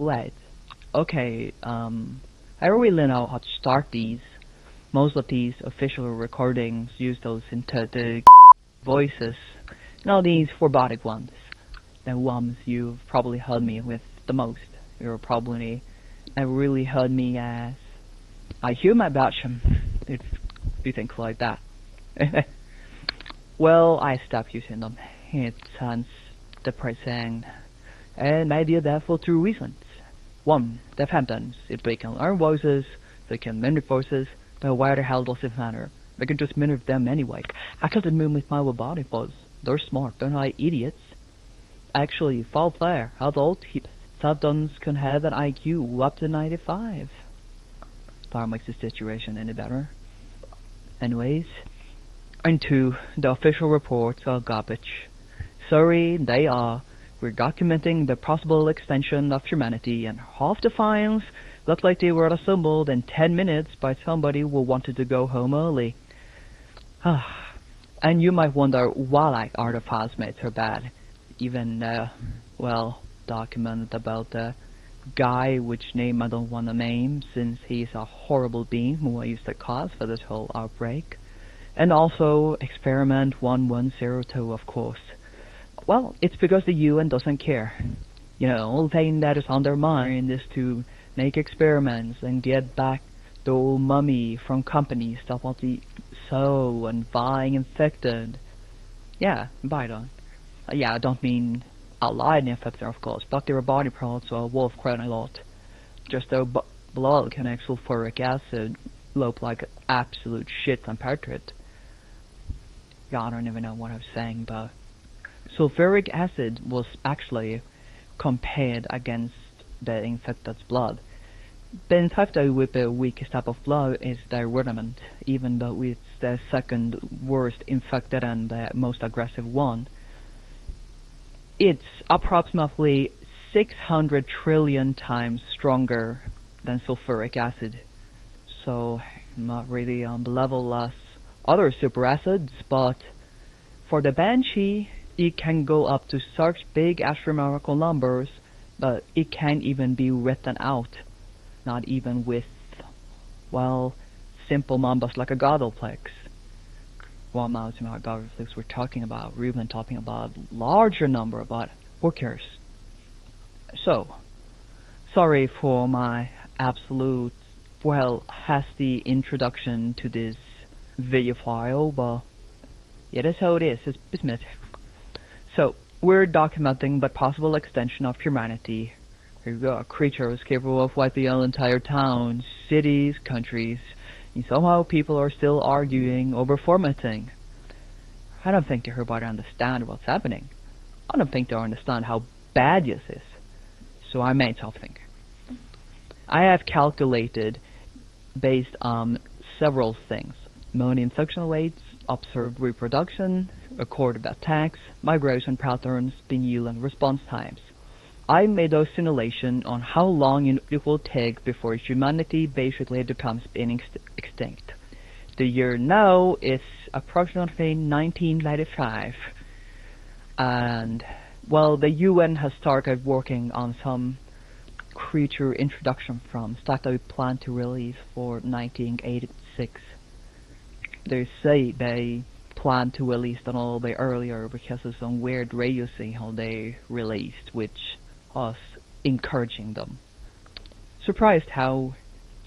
wait. Okay, I don't really know how to start these. Most of these official recordings use those synthetic voices. Now these robotic ones. The ones you've probably heard me with the most. You're probably really heard me as a human version, if you think like that. Well, I stopped using them. It sounds depressing, and I did that for two reasons. One, they've had done. If they can learn voices, they can mimic voices, then why the hell does it matter? They can just mimic them anyway. I couldn't mimic my robotic voice. They're smart, they're not idiots. Actually, fall player, adult Sabdons can have an IQ up to 95. That makes the situation any better. Anyways, and two, the official reports are garbage. Sorry, they are. We're documenting the possible extension of humanity, and half the files look like they were assembled in 10 minutes by somebody who wanted to go home early. And you might wonder why are the files made so bad. Even, well, documented about the guy which name I don't want to name since he's a horrible being who I used to cause for this whole outbreak. And also experiment 1102, of course. Well, it's because the UN doesn't care. You know, the only thing that is on their mind is to make experiments and get back the old mummy from companies that want to sow and buying infected. Yeah, buy them. Yeah, I don't mean a line infected, of course, but their body parts are worth quite a lot. Just their blood can make sulfuric acid look like absolute shit compared to it. Yeah, I don't even know what I was saying, but sulfuric acid was actually compared against the infected's blood. The infected with the weakest type of blood is the ruminant, even though it's the second worst infected and the most aggressive one. It's approximately 600 trillion times stronger than sulfuric acid. So, not really on the level as other super acids, but for the Banshee, it can go up to such big astronomical numbers that it can't even be written out. Not even with, well, simple numbers like a Godoplex. Well, now it's not Godoplex we're talking about. We're even talking about larger number, but who cares? So, sorry for my absolute, well, hasty introduction to this video file, but yeah, that's how it is. It's mid. So, we're documenting the possible extension of humanity. Here we go, a creature is capable of wiping out entire towns, cities, countries, and somehow people are still arguing over formatting. I don't think everybody understands what's happening. I don't think they understand how bad this is. So I made something. I have calculated based on several things. Known infection rates, observed reproduction, recorded attacks, migration patterns, denial and response times. I made a simulation on how long it will take before humanity basically becomes extinct. The year now is approximately 1995, and well, the UN has started working on some creature introduction forms that they plan to release for 1986. They say they plan to release them a little bit earlier because of some weird radio signal they released, which us encouraging them. Surprised how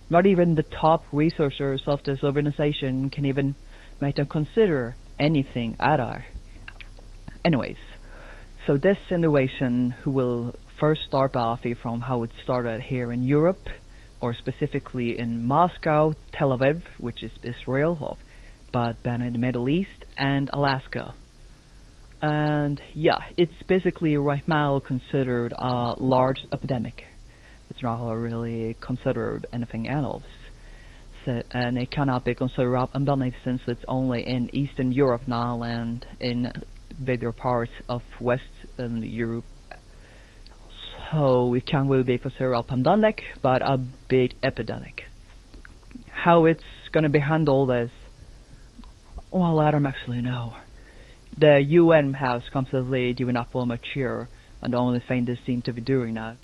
not even the top researchers of this organization can even make them consider anything at all. Anyways, so this simulation will first start off from how it started here in Europe, or specifically in Moscow, Tel Aviv, which is Israel, but then in the Middle East and Alaska. And yeah, it's basically right now considered a large epidemic. It's not really considered anything else. So, and it cannot be considered a pandemic since it's only in Eastern Europe now and in bigger parts of Western Europe. So it can't really be considered a pandemic, but a big epidemic. How it's gonna be handled is, well, I don't actually know. The UN has completely given up on mature, and the only thing they seem to be doing now